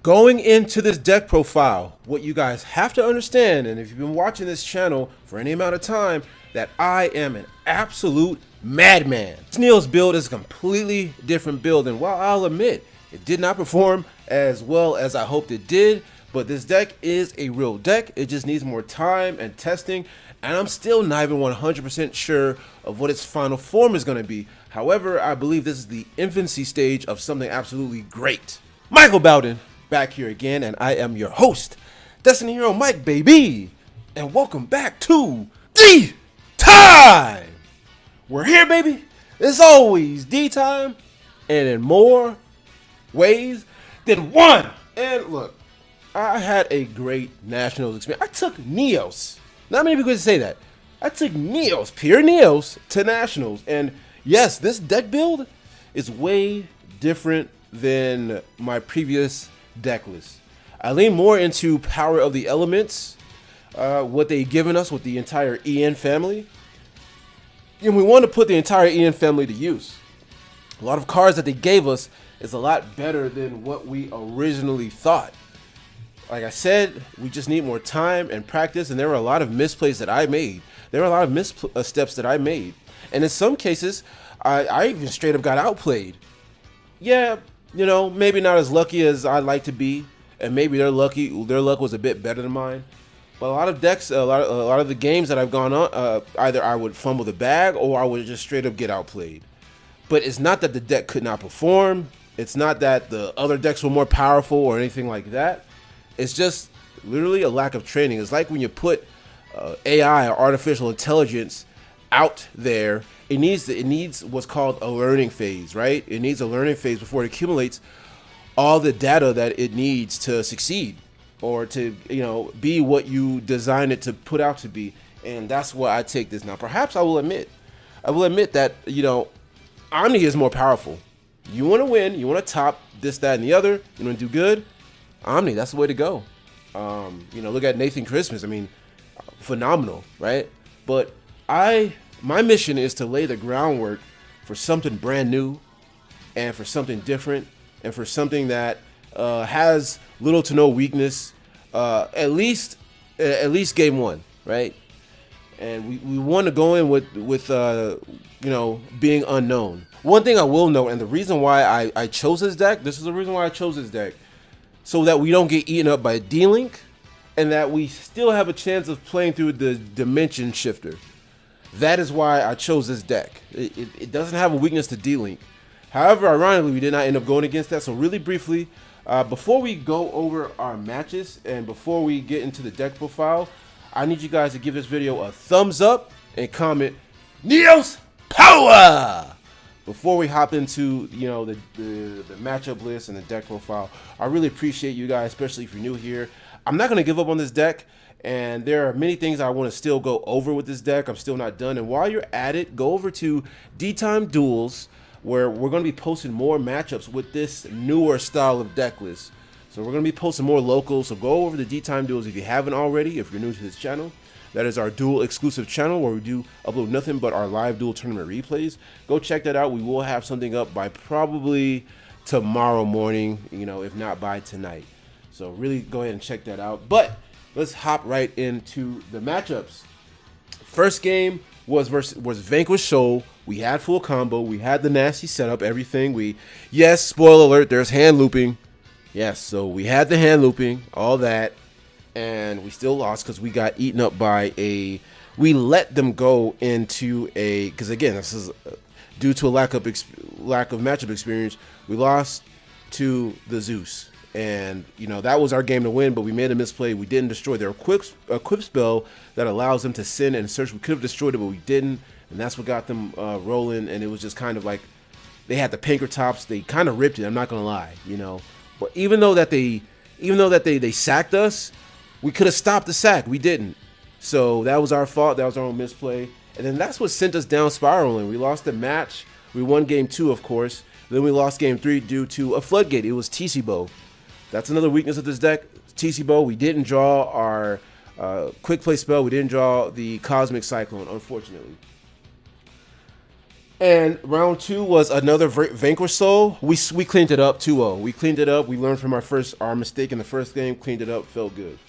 Going into this deck profile, what you guys have to understand, and if you've been watching this channel for any amount of time, that I am an absolute madman. This NEOS build is a completely different build, and while I'll admit it did not perform as well as I hoped it did, but this deck is a real deck. It just needs more time and testing, and I'm still not even 100% sure of what its final form is going to be. However, I believe this is the infancy stage of something absolutely great. Michael Bowden back here again, and I am your host, Destiny Hero Mike, baby, and welcome back to D Time. We're here, baby. It's always D Time, and in more ways than one. And look, I had a great Nationals experience. I took NEOS. Not many people can say that. I took NEOS, pure NEOS, to Nationals, and yes, this deck build is way different than my previous deck list. I lean more into Power of the Elements, what they've given us with the entire EN family. And we want to put the entire EN family to use. A lot of cards that they gave us is a lot better than what we originally thought. Like I said, we just need more time and practice, and there were a lot of misplays that I made. There were a lot of missteps that I made. And in some cases, I even straight up got outplayed. Yeah, you know, maybe not as lucky as I'd like to be, and maybe their luck was a bit better than mine. But a lot of decks, a lot of the games that I've gone on, either I would fumble the bag or I would just straight up get outplayed. But it's not that the deck could not perform. It's not that the other decks were more powerful or anything like that. It's just literally a lack of training. It's like when you put AI or artificial intelligence out there, it needs what's called a learning phase, right? It needs a learning phase before it accumulates all the data that it needs to succeed or to, you know, be what you designed it to put out to be. And that's why I take this now. Perhaps I will admit that, you know, Omni is more powerful. You want to win, you want to top this, that, and the other, you want to do good, Omni, that's the way to go. You know, look at Nathan Christmas. I mean, phenomenal, right? But my mission is to lay the groundwork for something brand new and for something different and for something that has little to no weakness, at least game one, right? And we want to go in with you know, being unknown. One thing I will note, and the reason why I chose this deck, this is the reason why I chose this deck, so that we don't get eaten up by D-Link and that we still have a chance of playing through the Dimension Shifter. That is why I chose this deck. It doesn't have a weakness to D-Link. However, ironically, we did not end up going against that. So really briefly, before we go over our matches and before we get into the deck profile, I need you guys to give this video a thumbs up and comment NEOS Power before we hop into, you know, the matchup list and the deck profile. I really appreciate you guys, especially if you're new here. I'm not going to give up on this deck, and there are many things I want to still go over with this deck. I'm still not done. And while you're at it, go over to D-Time Duels, where we're going to be posting more matchups with this newer style of deck list. So we're going to be posting more locals. So go over to D-Time Duels if you haven't already, if you're new to this channel. That is our dual exclusive channel where we do upload nothing but our live dual tournament replays. Go check that out. We will have something up by probably tomorrow morning, you know, if not by tonight. So really go ahead and check that out. But let's hop right into the matchups. First game was Vanquish Soul. We had full combo. We had the nasty setup, everything. Yes, spoiler alert, there's hand looping. Yes, so we had the hand looping, all that. And we still lost because we got eaten up by we let them go into because again, this is due to a lack of matchup experience. We lost to the Zeus, and you know, that was our game to win, but we made a misplay. We didn't destroy their equip spell that allows them to send and search. We could have destroyed it, but we didn't, and that's what got them rolling. And it was just kind of like they had the Pankratops. They kind of ripped it, I'm not gonna lie, you know. But even though that they sacked us, we could have stopped the sack. We didn't. So that was our fault. That was our own misplay. And then that's what sent us down spiraling. We lost the match. We won game 2, of course. Then we lost game 3 due to a floodgate. It was TC Bow. That's another weakness of this deck. TC Bow. We didn't draw our quick play spell. We didn't draw the Cosmic Cyclone, unfortunately. And round 2 was another Vanquish Soul. We cleaned it up 2-0. We cleaned it up. We learned from our mistake in the first game. Cleaned it up. Felt good.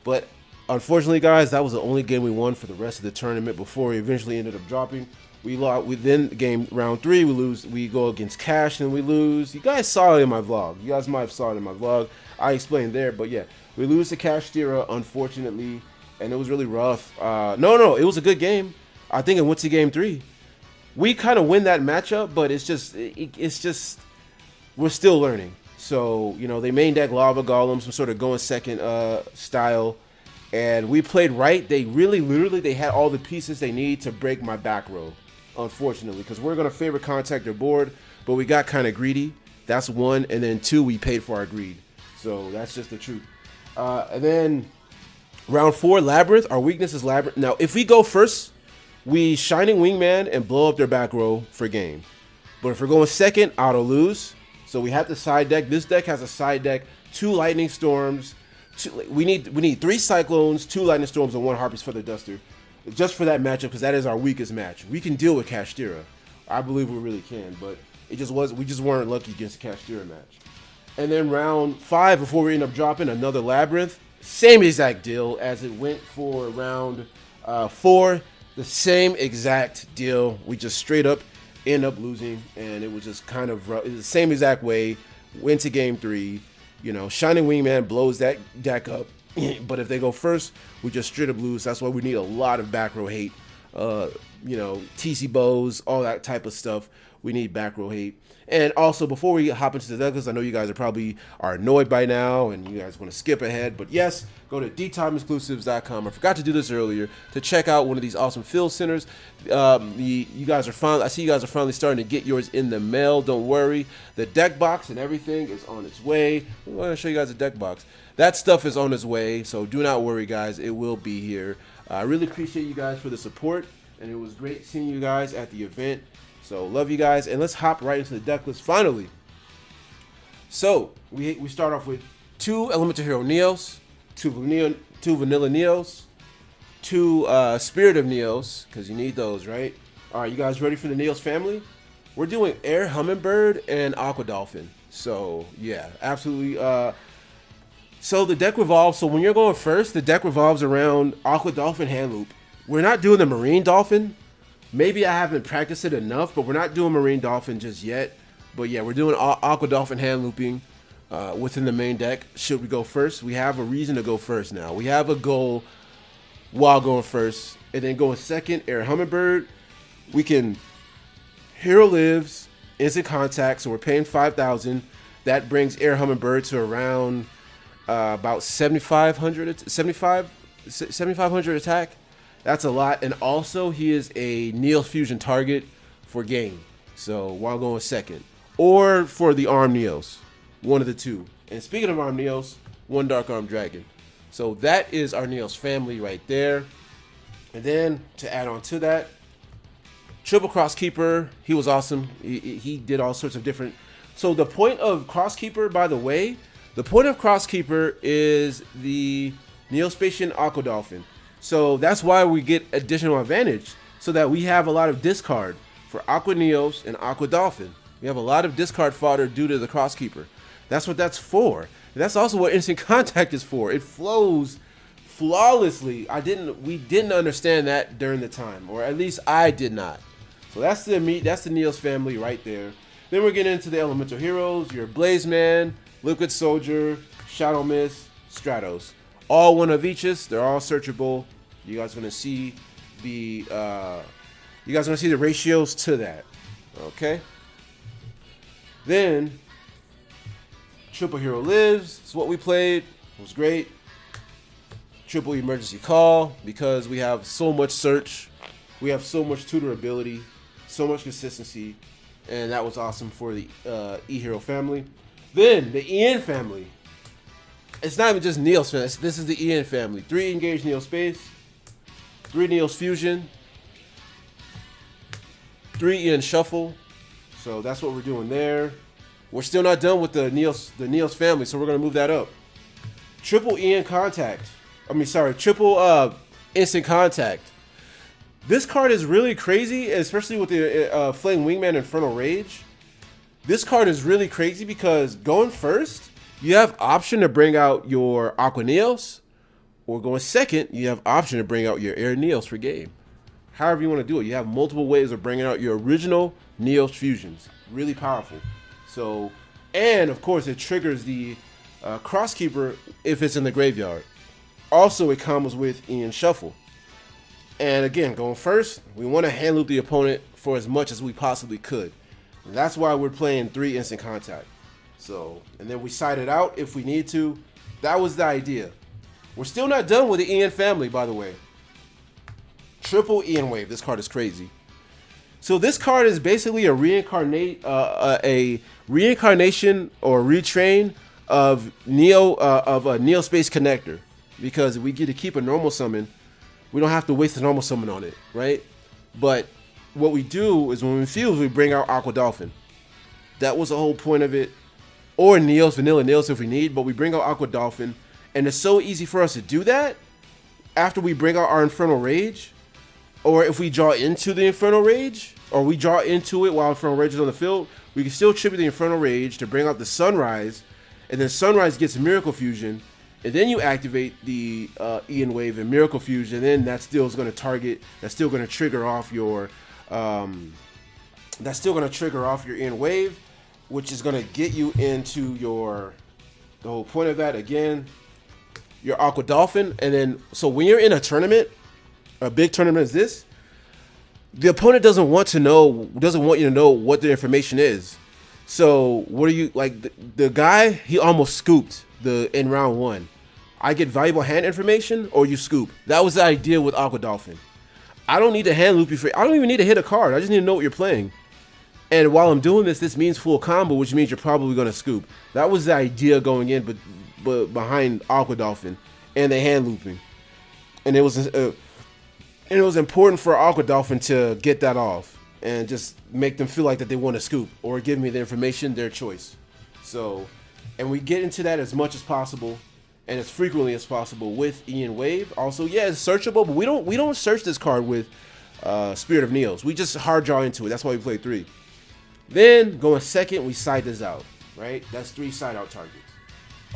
But unfortunately, guys, that was the only game we won for the rest of the tournament before we eventually ended up dropping. We lost. We then game round 3. We lose. We go against Cash and we lose. You guys saw it in my vlog. You guys might have saw it in my vlog. I explained there. But yeah, we lose to Cash Tira, unfortunately, and it was really rough. No, it was a good game. I think it went to game 3. We kind of win that matchup, but it's just we're still learning. So, you know, they main deck Lava Golem, some sort of going second style, and we played right. They literally, they had all the pieces they need to break my back row, unfortunately, because we're going to favor contact their board, but we got kind of greedy. That's 1, and then 2, we paid for our greed. So that's just the truth. And then round 4, Labyrinth. Our weakness is Labyrinth. Now, if we go first, we Shining Wingman and blow up their back row for game. But if we're going second, auto lose. So we have to side deck. This deck has a side deck, 2 Lightning Storms. We need 3 Cyclones, 2 Lightning Storms, and 1 Harpy's Feather Duster. Just for that matchup, because that is our weakest match. We can deal with Kashtira. I believe we really can, but we just weren't lucky against the Kashtira match. And then round 5, before we end up dropping another Labyrinth, same exact deal as it went for round 4. The same exact deal. We just straight up end up losing, and it was just kind of rough. It was the same exact way. Went to game 3. You know, Shining Wingman blows that deck up. But if they go first, we just straight up lose. That's why we need a lot of back row hate. You know, TC bows, all that type of stuff. We need back row hate. And also, before we hop into the deck list, I know you guys are annoyed by now, and you guys want to skip ahead. But yes, go to DTimeExclusives.com. I forgot to do this earlier to check out one of these awesome field centers. You guys are finally. I see you guys are finally starting to get yours in the mail. Don't worry, the deck box and everything is on its way. I'm going to show you guys the deck box. That stuff is on its way, so do not worry, guys. It will be here. I really appreciate you guys for the support, and it was great seeing you guys at the event. So love you guys, and let's hop right into the deck list finally. So we start off with 2 Elemental Hero NEOS, 2 Vanilla NEOS, 2 Spirit of NEOS, because you need those, right? All right, you guys ready for the NEOS family? We're doing Air Hummingbird and Aqua Dolphin. So yeah, absolutely. So the deck revolves. So when you're going first, the deck revolves around Aqua Dolphin Hand Loop. We're not doing the Marine Dolphin. Maybe I haven't practiced it enough, but we're not doing Marine Dolphin just yet. But yeah, we're doing Aqua Dolphin hand looping within the main deck. Should we go first? We have a reason to go first now. We have a goal while going first. And then going second, Air Hummingbird. We can Hero Lives, Instant Contact, so we're paying 5,000. That brings Air Hummingbird to around about 7,500 attack. That's a lot, and also he is a NEOS fusion target for game. So while going second, or for the Arm NEOS, one of the two. And speaking of Arm NEOS, 1 Dark Arm Dragon. So that is our NEOS family right there. And then to add on to that, Triple Cross Keeper. He was awesome. He did all sorts of different. So the point of Cross Keeper, by the way, the point of Cross Keeper is the Neospatian Aqua Dolphin. So that's why we get additional advantage, so that we have a lot of discard for Aqua NEOS and Aqua Dolphin. We have a lot of discard fodder due to the Cross Keeper. That's what that's for. And that's also what Instant Contact is for. It flows flawlessly. We didn't understand that during the time, or at least I did not. So that's the NEOS family right there. Then we're getting into the Elemental Heroes. Your Blaze Man, Liquid Soldier, Shadow Mist, Stratos. All one of each's. They're all searchable. You guys are gonna see the ratios to that. Okay. Then Triple Hero Lives is what we played. It was great. Triple Emergency Call, because we have so much search, we have so much tutor ability, so much consistency, and that was awesome for the E-Hero family. Then the EN family. It's not even just NEOS, this is the EN family. 3 Engage NEOS Space, 3 NEOS Fusion, 3 EN Shuffle. So that's what we're doing there. We're still not done with the NEOS family, so we're gonna move that up. Triple EN Contact. Triple Instant Contact. This card is really crazy, especially with the Flame Wingman Infernal Rage. This card is really crazy because going first, you have option to bring out your Aqua NEOS, or going second, you have option to bring out your Air NEOS for game. However you want to do it, you have multiple ways of bringing out your original NEOS fusions. Really powerful. So, and of course, it triggers the Crosskeeper if it's in the graveyard. Also, it combos with Ian Shuffle. And again, going first, we want to hand loop the opponent for as much as we possibly could. And that's why we're playing 3 instant contact. So, and then we side it out if we need to. That was the idea. We're still not done with the Ian family, by the way. Triple Ian Wave. This card is crazy. So this card is basically a reincarnation or retrain of a Neo Space Connector, because we get to keep a normal summon. We don't have to waste a normal summon on it, right? But what we do is when we fuse, we bring out Aqua Dolphin. That was the whole point of it. Or NEOS, Vanilla NEOS if we need, but we bring out Aqua Dolphin. And it's so easy for us to do that after we bring out our Infernal Rage. Or if we draw into the Infernal Rage, or we draw into it while Infernal Rage is on the field, we can still tribute the Infernal Rage to bring out the Sunrise, and then Sunrise gets Miracle Fusion, and then you activate the Ian Wave and Miracle Fusion, and then that still is going to target, that's still going to trigger off your, Ian Wave, which is going to get you into the whole point of that, again, your Aqua Dolphin. And then, so when you're in a tournament, a big tournament is this, the opponent doesn't want you to know what the information is. So what are you, like, the guy, he almost scooped in round 1. I get valuable hand information, or you scoop. That was the idea with Aqua Dolphin. I don't need to hand loop you I don't even need to hit a card. I just need to know what you're playing. And while I'm doing this means full combo, which means you're probably going to scoop. That was the idea going in, but behind Aqua Dolphin and the hand looping. And it was important for Aqua Dolphin to get that off and just make them feel like that they want to scoop or give me the information, their choice. So, and we get into that as much as possible and as frequently as possible with Ian Wave. Also, yeah, it's searchable, but we don't search this card with Spirit of NEOS. We just hard draw into it. That's why we play 3. Then going second, we side this out, right? That's 3 side out targets,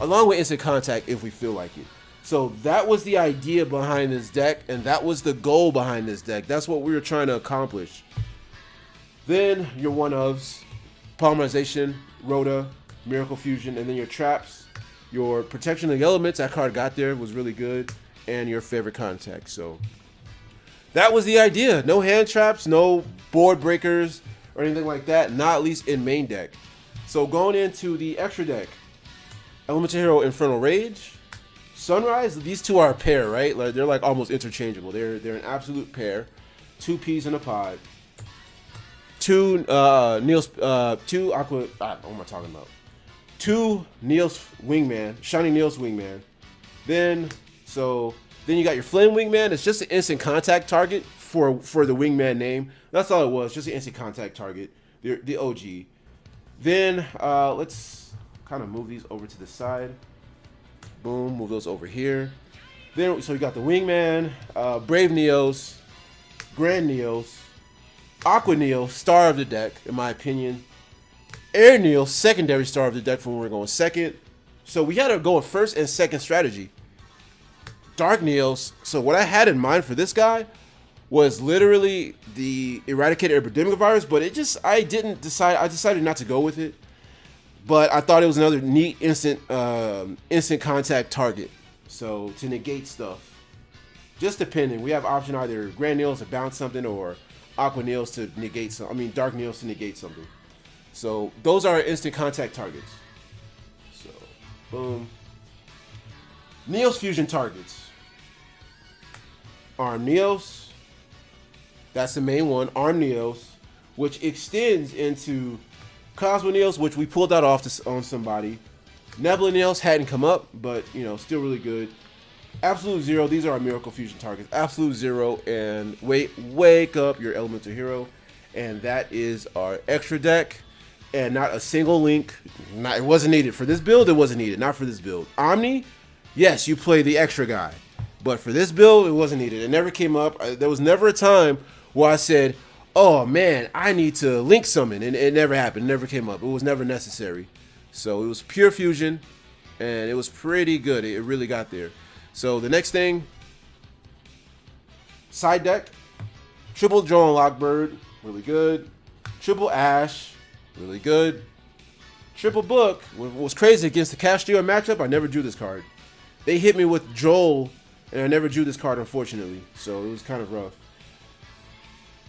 along with instant contact if we feel like it. So that was the idea behind this deck, and that was the goal behind this deck. That's what we were trying to accomplish. Then your one-ofs, Polymerization, Rhoda, Miracle Fusion, and then your traps, your Protection of the Elements, that card got there, was really good, and your favorite contact. So that was the idea. No hand traps, no board breakers, or anything like that, not at least in main deck. So going into the extra deck, Elemental Hero Infernal Rage, Sunrise, these two are a pair, right? Like, they're like almost interchangeable. They're an absolute pair. 2 peas in a pod. 2 Aqua. What am I talking about? 2 NEOS Wingman, Shiny NEOS Wingman. Then you got your Flame Wingman. It's just an instant contact target for the Wingman name. That's all it was, just an instant contact target. The OG. Then let's kind of move these over to the side. Boom, move those over here. Then, so you got the Wingman, Brave NEOS, Grand NEOS, Aqua NEOS, star of the deck, in my opinion. Air NEOS, secondary star of the deck for when we're going second. So we had to go with first and second strategy. Dark NEOS. So what I had in mind for this guy was literally the Eradicated Epidemic Virus, but I decided not to go with it. But I thought it was another neat instant contact target. So to negate stuff. Just depending. We have option either Grand NEOS to bounce something or Aqua NEOS to negate something. I mean Dark NEOS to negate something. So those are instant contact targets. So boom. NEOS fusion targets. Arm NEOS. That's the main one. Arm NEOS, which extends into Cosmo NEOS, which we pulled that off on somebody. Nebula NEOS hadn't come up, but still really good. Absolute Zero, these are our Miracle Fusion targets. Absolute Zero and Wake Up Your Elemental Hero. And that is our extra deck. And not a single link. It wasn't needed. For this build, it wasn't needed. Not for this build. Omni, yes, you play the extra guy. But for this build, it wasn't needed. It never came up. There was never a time where I said, oh man, I need to link summon. And it never happened. It never came up. It was never necessary. So it was pure fusion, and it was pretty good. It really got there. So the next thing, side deck, triple Joe and Lockbird, really good. Triple Ash, really good. Triple Book. What was crazy against the Cash Dealer matchup, I never drew this card. They hit me with Joel, and I never drew this card, unfortunately. So it was kind of rough.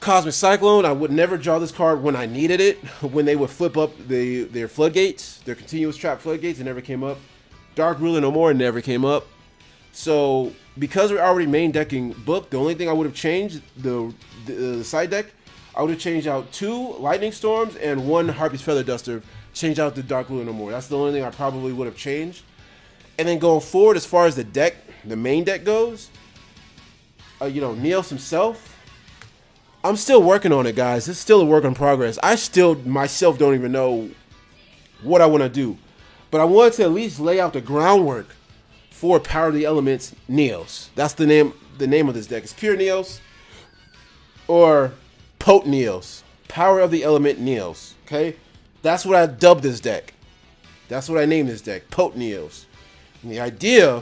Cosmic Cyclone, I would never draw this card when I needed it. When they would flip up their floodgates, their continuous trap floodgates, it never came up. Dark Ruler No More, never came up. So because we're already main decking Book, the only thing I would have changed, the side deck, I would have changed out 2 Lightning Storms and 1 Harpy's Feather Duster. Change out the Dark Ruler No More. That's the only thing I probably would have changed. And then going forward, as far as the deck, the main deck goes, you know, NEOS himself, I'm still working on it, guys. It's still a work in progress. I still myself don't even know what I want to do, but I wanted to at least lay out the groundwork for Power of the Elements NEOS. That's the name of this deck. It's pure NEOS or Potent NEOS. Power of the Element NEOS. Okay, that's what I dubbed this deck. That's what I named this deck, Potent NEOS. And the idea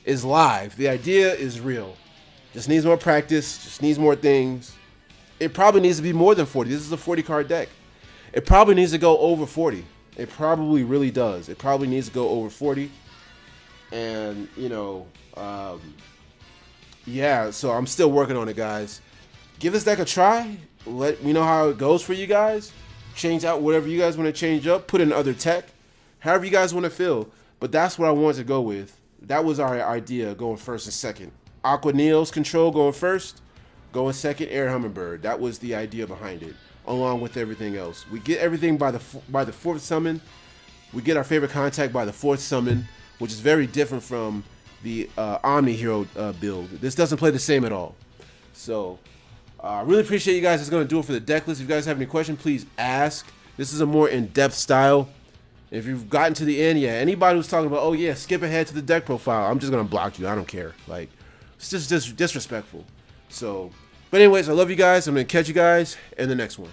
is live. The idea is real. Just needs more practice. Just needs more things. It probably needs to be more than 40. This is a 40 card deck. It probably needs to go over 40. It probably really does. It probably needs to go over 40. And, you know, yeah, so I'm still working on it, guys. Give this deck a try. Let me know how it goes for you guys. Change out whatever you guys want to change up. Put in other tech. However you guys want to feel. But that's what I wanted to go with. That was our idea, going first and second. Aqua NEOS control going first. Going second, Air Hummingbird. That was the idea behind it, along with everything else. We get everything by the 4th summon. We get our favorite contact by the 4th summon, which is very different from the Omni Hero build. This doesn't play the same at all. So I really appreciate you guys. That's going to do it for the deck list. If you guys have any questions, please ask. This is a more in-depth style. If you've gotten to the end, yeah, anybody who's talking about, oh yeah, skip ahead to the deck profile, I'm just going to block you. I don't care. Like, it's just disrespectful. So, but anyways, I love you guys. I'm going to catch you guys in the next one.